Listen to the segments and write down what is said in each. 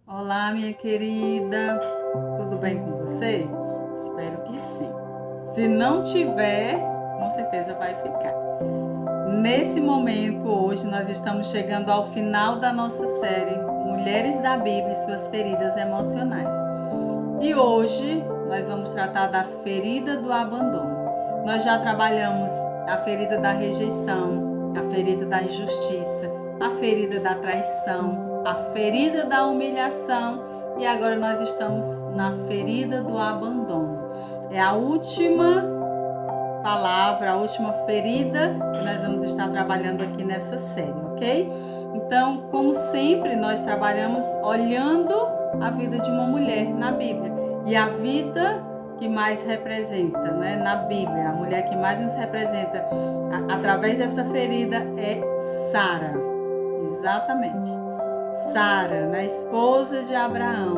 Olá, minha querida, tudo bem com você? Espero que sim. Se não tiver, com certeza vai ficar. Nesse momento, hoje, nós estamos chegando ao final da nossa série Mulheres da Bíblia e Suas Feridas Emocionais. E hoje nós vamos tratar da ferida do abandono. Nós já trabalhamos a ferida da rejeição, a ferida da injustiça, a ferida da traição, a ferida da humilhação e agora nós estamos na ferida do abandono. É a última palavra, a última ferida que nós vamos estar trabalhando aqui nessa série, ok? Então, como sempre, nós trabalhamos olhando a vida de uma mulher na Bíblia. E a vida que mais representa, né, na Bíblia, a mulher que mais nos representa através dessa ferida é Sara. Exatamente. Sara, né, esposa de Abraão.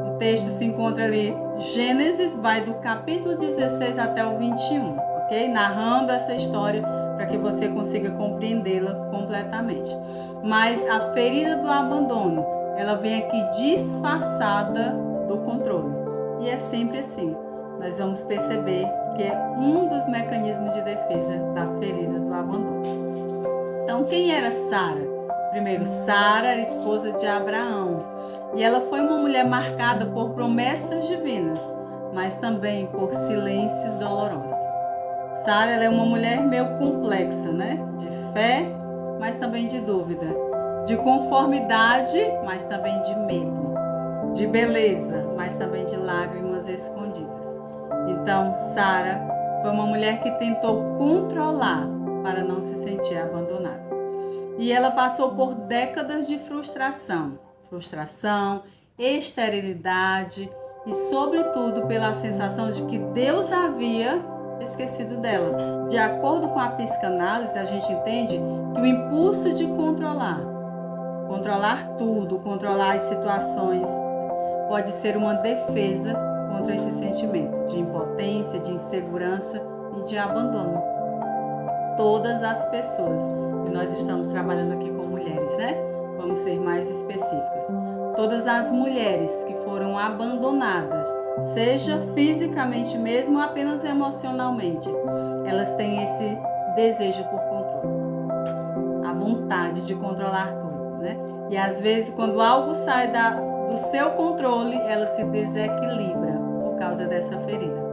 O texto se encontra ali, Gênesis, vai do capítulo 16 até o 21, ok? Narrando essa história para que você consiga compreendê-la completamente. Mas a ferida do abandono, ela vem aqui disfarçada do controle. E é sempre assim. Nós vamos perceber que é um dos mecanismos de defesa da ferida do abandono. Então, quem era Sara? Primeiro, Sara era esposa de Abraão. E ela foi uma mulher marcada por promessas divinas, mas também por silêncios dolorosos. Sara é uma mulher meio complexa, né? De fé, mas também de dúvida. De conformidade, mas também de medo. De beleza, mas também de lágrimas escondidas. Então, Sara foi uma mulher que tentou controlar para não se sentir abandonada. E ela passou por décadas de frustração, esterilidade e, sobretudo, pela sensação de que Deus havia esquecido dela. De acordo com a psicanálise, a gente entende que o impulso de controlar tudo, controlar as situações, pode ser uma defesa contra esse sentimento de impotência, de insegurança e de abandono. Todas as pessoas, e nós estamos trabalhando aqui com mulheres, né? Vamos ser mais específicas. Todas as mulheres que foram abandonadas, seja fisicamente mesmo ou apenas emocionalmente, elas têm esse desejo por controle, a vontade de controlar tudo, né? E às vezes, quando algo sai do seu controle, ela se desequilibra por causa dessa ferida.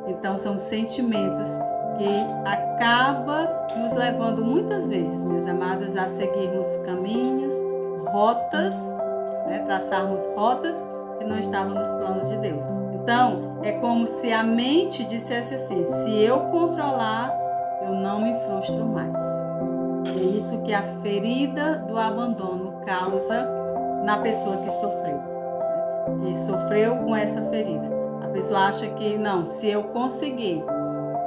Então, são sentimentos que acaba nos levando muitas vezes, minhas amadas, a seguirmos caminhos, rotas, né? Traçarmos rotas que não estavam nos planos de Deus. Então, é como se a mente dissesse assim: se eu controlar, eu não me frustro mais. É isso que a ferida do abandono causa na pessoa que sofreu com essa ferida. A pessoa acha que não, se eu conseguir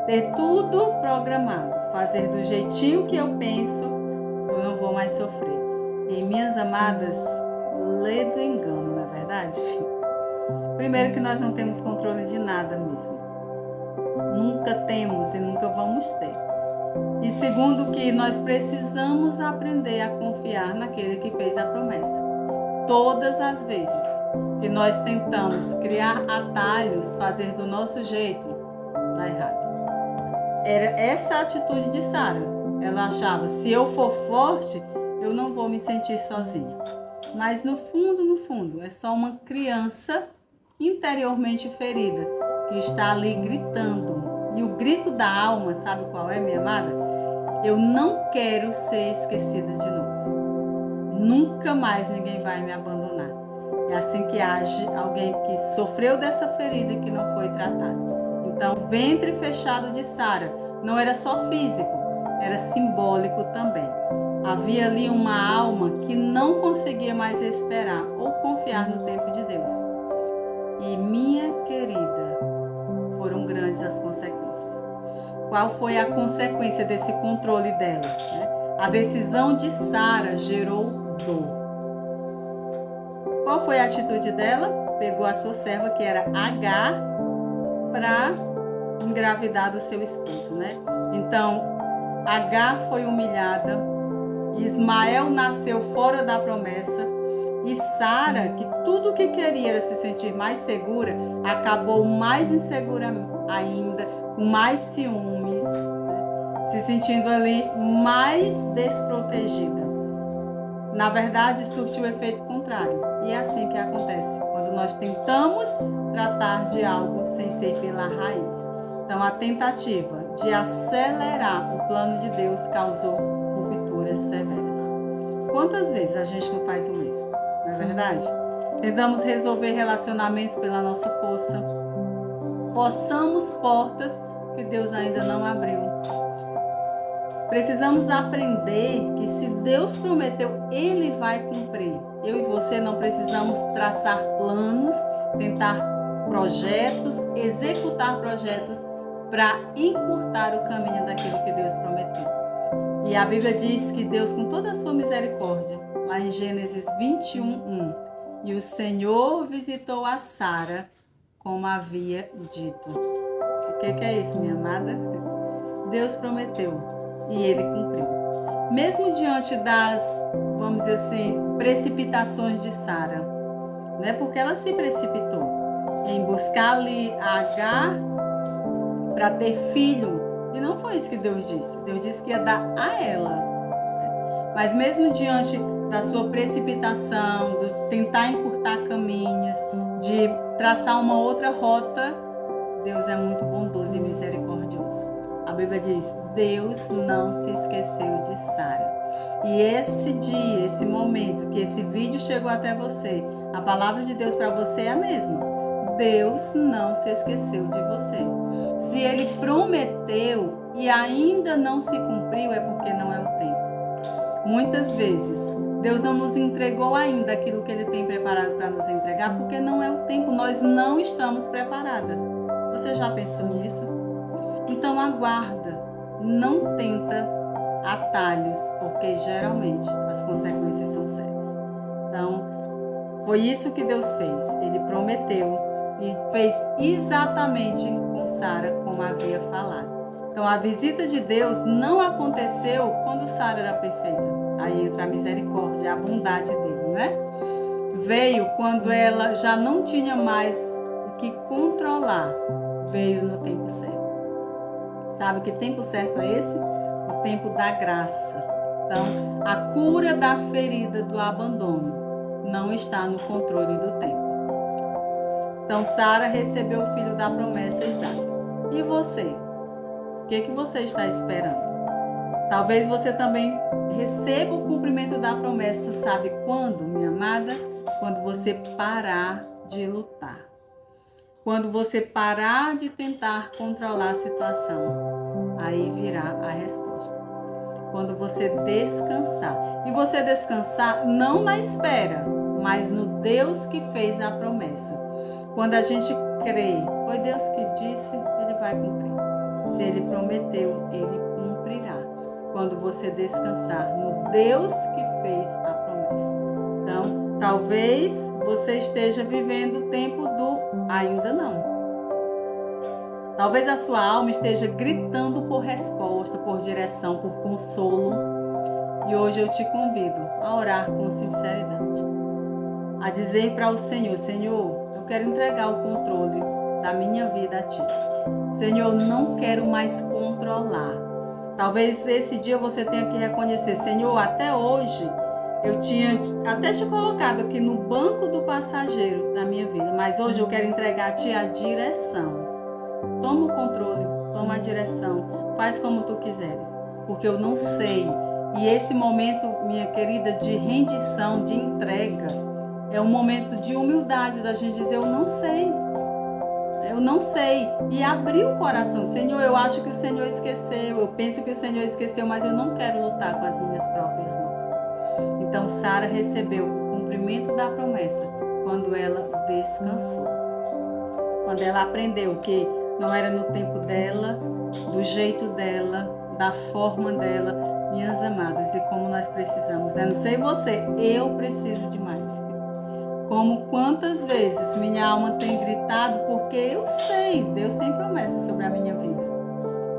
ter tudo programado, fazer do jeitinho que eu penso, eu não vou mais sofrer. E minhas amadas, lê do engano, não é verdade? Primeiro que nós não temos controle de nada mesmo. Nunca temos e nunca vamos ter. E segundo que nós precisamos aprender a confiar naquele que fez a promessa. Todas as vezes que nós tentamos criar atalhos, fazer do nosso jeito, dá errado. Era essa a atitude de Sara. Ela achava, se eu for forte, eu não vou me sentir sozinha. Mas no fundo, é só uma criança interiormente ferida, que está ali gritando. E o grito da alma, sabe qual é, minha amada? Eu não quero ser esquecida de novo. Nunca mais ninguém vai me abandonar. É assim que age alguém que sofreu dessa ferida e que não foi tratado. Então, o ventre fechado de Sara não era só físico, era simbólico também. Havia ali uma alma que não conseguia mais esperar ou confiar no tempo de Deus. E, minha querida, foram grandes as consequências. Qual foi a consequência desse controle dela? A decisão de Sara gerou dor. Qual foi a atitude dela? Pegou a sua serva, que era Agar, para engravidar do seu esposo, né? Então, Agar foi humilhada, Ismael nasceu fora da promessa, E Sara, que tudo que queria era se sentir mais segura, acabou mais insegura ainda, com mais ciúmes, né? Se sentindo ali mais desprotegida. Na verdade, surtiu o efeito contrário. E é assim que acontece, quando nós tentamos tratar de algo sem ser pela raiz. Então, a tentativa de acelerar o plano de Deus causou rupturas severas. Quantas vezes a gente não faz o mesmo, não é verdade? Tentamos resolver relacionamentos pela nossa força. Forçamos portas que Deus ainda não abriu. Precisamos aprender que se Deus prometeu, Ele vai cumprir. Eu e você não precisamos traçar planos, tentar projetos, executar projetos para encurtar o caminho daquilo que Deus prometeu. E a Bíblia diz que Deus, com toda a sua misericórdia, lá em Gênesis 21:1, e o Senhor visitou a Sara como havia dito. O que é isso, minha amada? Deus prometeu e Ele cumpriu. Mesmo diante das, vamos dizer assim, precipitações de Sara, né? Porque ela se precipitou em buscar ali a Agar para ter filho. E não foi isso que Deus disse. Deus disse que ia dar a ela. Mas mesmo diante da sua precipitação, de tentar encurtar caminhos, de traçar uma outra rota, Deus é muito bondoso e misericordioso. A Bíblia diz, Deus não se esqueceu de Sara. E esse dia, esse momento que esse vídeo chegou até você, a palavra de Deus para você é a mesma. Deus não se esqueceu de você. Se Ele prometeu e ainda não se cumpriu, é porque não é o tempo. Muitas vezes, Deus não nos entregou ainda aquilo que Ele tem preparado para nos entregar, porque não é o tempo, nós não estamos preparadas. Você já pensou nisso? Então aguarda, não tenta atalhos, porque geralmente as consequências são sérias. Então, foi isso que Deus fez. Ele prometeu e fez exatamente com Sara como havia falado. Então, a visita de Deus não aconteceu quando Sara era perfeita. Aí entra a misericórdia, a bondade dele, né? Veio quando ela já não tinha mais o que controlar. Veio no tempo certo. Sabe que tempo certo é esse? O tempo da graça. Então, a cura da ferida do abandono não está no controle do tempo. Então, Sara recebeu o filho da promessa, Isaac. E você? O que você está esperando? Talvez você também receba o cumprimento da promessa, sabe quando, minha amada? Quando você parar de lutar. Quando você parar de tentar controlar a situação, aí virá a resposta. Quando você descansar. E você descansar não na espera, mas no Deus que fez a promessa. Quando a gente crê, foi Deus que disse, Ele vai cumprir. Se Ele prometeu, Ele cumprirá. Quando você descansar no Deus que fez a promessa. Então, talvez você esteja vivendo o tempo do ainda não. Talvez a sua alma esteja gritando por resposta, por direção, por consolo. E hoje eu te convido a orar com sinceridade. A dizer para o Senhor, Senhor, eu quero entregar o controle da minha vida a Ti. Senhor, eu não quero mais controlar. Talvez esse dia você tenha que reconhecer, Senhor, até hoje eu tinha até te colocado aqui no banco do passageiro da minha vida, mas hoje eu quero entregar a Ti a direção. Toma o controle, toma a direção, faz como Tu quiseres, porque eu não sei. E esse momento, minha querida, de rendição, de entrega, é um momento de humildade da gente dizer, eu não sei. Eu não sei. E abrir o coração. Senhor, eu acho que o Senhor esqueceu, eu penso que o Senhor esqueceu, mas eu não quero lutar com as minhas próprias mãos. Então, Sara recebeu o cumprimento da promessa quando ela descansou. Quando ela aprendeu que não era no tempo dela, do jeito dela, da forma dela, minhas amadas, e como nós precisamos, né? Não sei você, eu preciso de mais. Como quantas vezes minha alma tem gritado, porque eu sei, Deus tem promessas sobre a minha vida.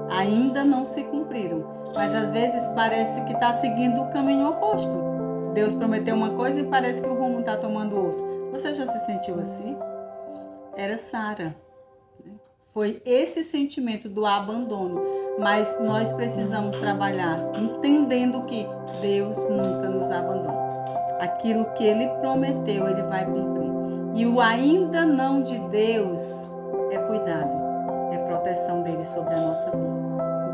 Ainda não se cumpriram, mas às vezes parece que está seguindo o caminho oposto. Deus prometeu uma coisa e parece que o rumo um está tomando outro. Você já se sentiu assim? Era Sara. Foi esse sentimento do abandono. Mas nós precisamos trabalhar entendendo que Deus nunca nos abandona. Aquilo que Ele prometeu, Ele vai cumprir. E o ainda não de Deus é cuidado, é proteção dele sobre a nossa vida.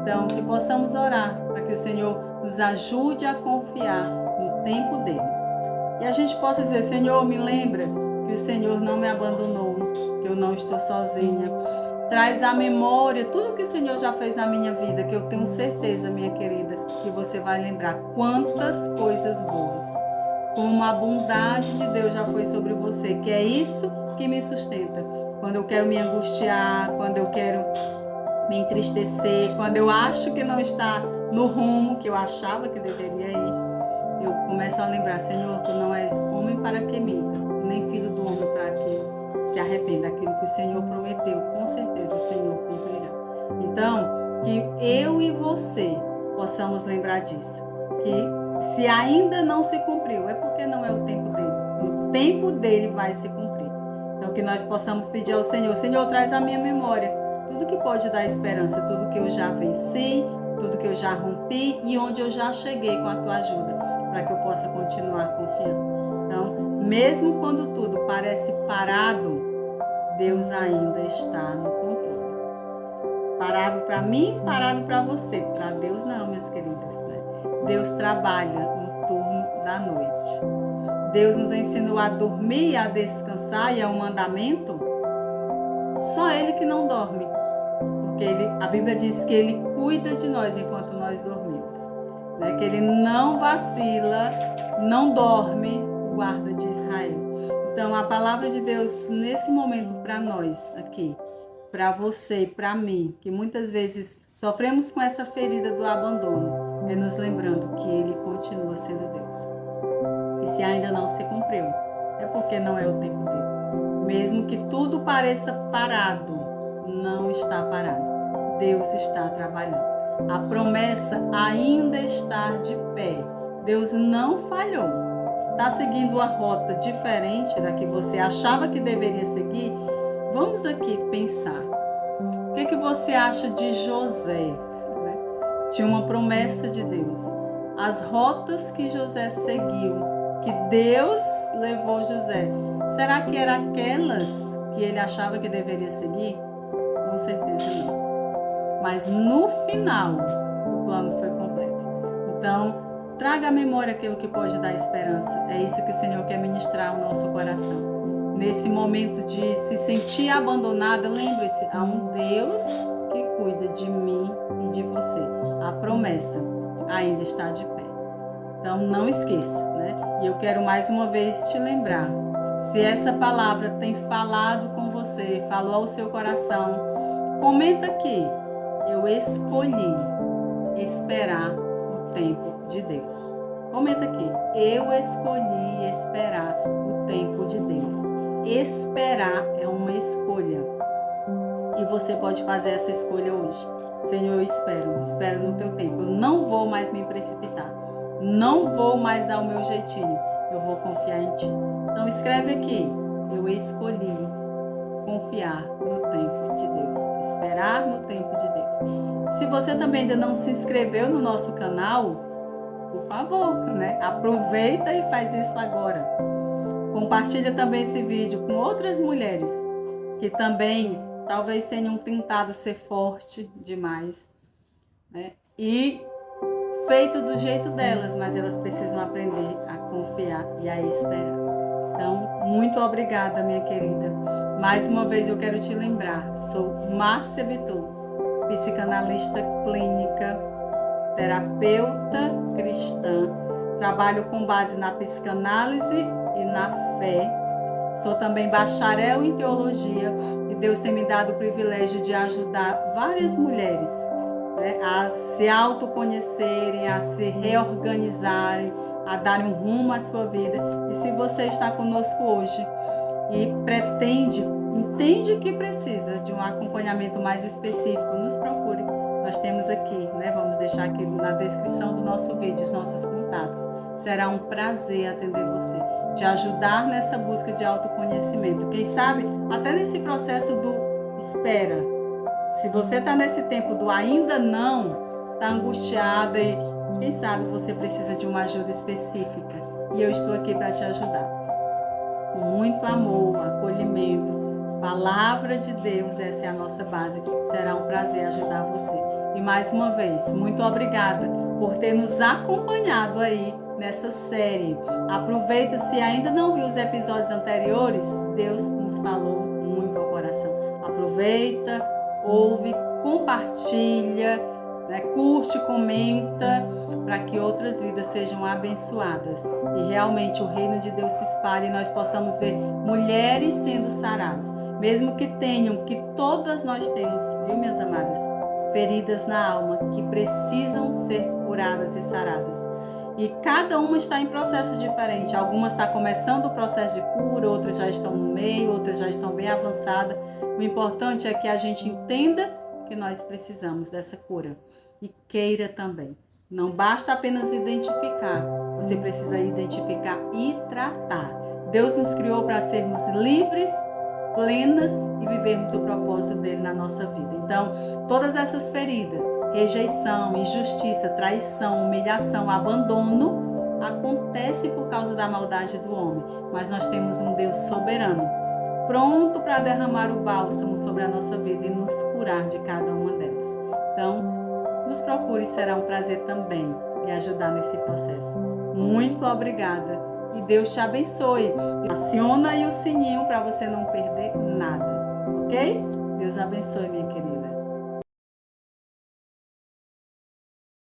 Então, que possamos orar para que o Senhor nos ajude a confiar no tempo dele. E a gente possa dizer: Senhor, me lembra que o Senhor não me abandonou, que eu não estou sozinha. Traz à memória tudo que o Senhor já fez na minha vida, que eu tenho certeza, minha querida, que você vai lembrar quantas coisas boas, como a bondade de Deus já foi sobre você, que é isso que me sustenta. Quando eu quero me angustiar, quando eu quero me entristecer, quando eu acho que não está no rumo que eu achava que deveria ir, eu começo a lembrar: Senhor, tu não és homem para que minta, nem filho do homem para que se arrependa. Aquilo que o Senhor prometeu, com certeza o Senhor cumprirá. Então, que eu e você possamos lembrar disso, que se ainda não se cumpriu, é porque não é o tempo dele. O tempo dele vai se cumprir. Então, que nós possamos pedir ao Senhor: Senhor, traz à minha memória tudo que pode dar esperança, tudo que eu já venci, tudo que eu já rompi e onde eu já cheguei com a tua ajuda, para que eu possa continuar confiando. Então, mesmo quando tudo parece parado, Deus ainda está no controle. Parado para mim, parado para você. Para Deus não, minhas queridas, né? Deus trabalha no turno da noite. Deus nos ensinou a dormir e a descansar, e é um mandamento. Só Ele que não dorme. Porque a Bíblia diz que Ele cuida de nós enquanto nós dormimos. Né? Que Ele não vacila, não dorme, o guarda de Israel. Então, a palavra de Deus, nesse momento, para nós aqui, para você e para mim, que muitas vezes sofremos com essa ferida do abandono, é nos lembrando que Ele continua sendo Deus. E se ainda não se cumpriu, é porque não é o tempo dele. Mesmo que tudo pareça parado, não está parado. Deus está trabalhando. A promessa ainda está de pé. Deus não falhou. Está seguindo uma rota diferente da que você achava que deveria seguir? Vamos aqui pensar. O que você acha de José? Tinha uma promessa de Deus. As rotas que José seguiu, que Deus levou José, será que eram aquelas que ele achava que deveria seguir? Com certeza não. Mas no final, o plano foi completo. Então, traga à memória aquilo que pode dar esperança. É isso que o Senhor quer ministrar ao nosso coração. Nesse momento de se sentir abandonada, lembre-se, há um Deus que cuida de mim e de você. A promessa ainda está de pé. Então, não esqueça, né? E eu quero mais uma vez te lembrar. Se essa palavra tem falado com você, falou ao seu coração, comenta aqui: eu escolhi esperar o tempo de Deus. Comenta aqui: eu escolhi esperar o tempo de Deus. Esperar é uma escolha. E você pode fazer essa escolha hoje. Senhor, eu espero no teu tempo. Eu não vou mais me precipitar. Não vou mais dar o meu jeitinho. Eu vou confiar em ti. Então escreve aqui: eu escolhi confiar no tempo de Deus. Esperar no tempo de Deus. Se você também ainda não se inscreveu no nosso canal, por favor, né? Aproveita e faz isso agora. Compartilha também esse vídeo com outras mulheres que também talvez tenham tentado ser forte demais, né? E feito do jeito delas, mas elas precisam aprender a confiar e a esperar. Então, muito obrigada, minha querida. Mais uma vez eu quero te lembrar, sou Márcia Bittu, psicanalista clínica, terapeuta cristã, trabalho com base na psicanálise e na fé. Sou também bacharel em teologia e Deus tem me dado o privilégio de ajudar várias mulheres, né, a se autoconhecerem, a se reorganizarem, a darem um rumo à sua vida. E se você está conosco hoje e entende que precisa de um acompanhamento mais específico, nos procure. Nós temos aqui, né, vamos deixar aqui na descrição do nosso vídeo os nossos contatos. será um prazer atender você, te ajudar nessa busca de autoconhecimento. Quem sabe, até nesse processo do espera. Se você está nesse tempo do ainda não, está angustiada e quem sabe você precisa de uma ajuda específica. E eu estou aqui para te ajudar. Com muito amor, acolhimento, palavra de Deus, essa é a nossa base. Será um prazer ajudar você. E mais uma vez, muito obrigada por ter nos acompanhado aí nessa série. Aproveita, se ainda não viu os episódios anteriores, Deus nos falou muito ao coração. Aproveita, ouve, compartilha, né? Curte, comenta, para que outras vidas sejam abençoadas e realmente o reino de Deus se espalhe e nós possamos ver mulheres sendo saradas, mesmo que tenham, que todas nós temos, viu, minhas amadas, feridas na alma que precisam ser curadas e saradas. E cada uma está em processo diferente. Algumas estão começando o processo de cura, outras já estão no meio, outras já estão bem avançadas. O importante é que a gente entenda que nós precisamos dessa cura e queira também. Não basta apenas identificar, você precisa identificar e tratar. Deus nos criou para sermos livres, plenas e vivermos o propósito dele na nossa vida. Então, todas essas feridas, rejeição, injustiça, traição, humilhação, abandono, acontece por causa da maldade do homem. Mas nós temos um Deus soberano, pronto para derramar o bálsamo sobre a nossa vida e nos curar de cada uma delas. Então, nos procure, será um prazer também lhe ajudar nesse processo. Muito obrigada e Deus te abençoe. Aciona aí o sininho para você não perder nada, ok? Deus abençoe, minha querida.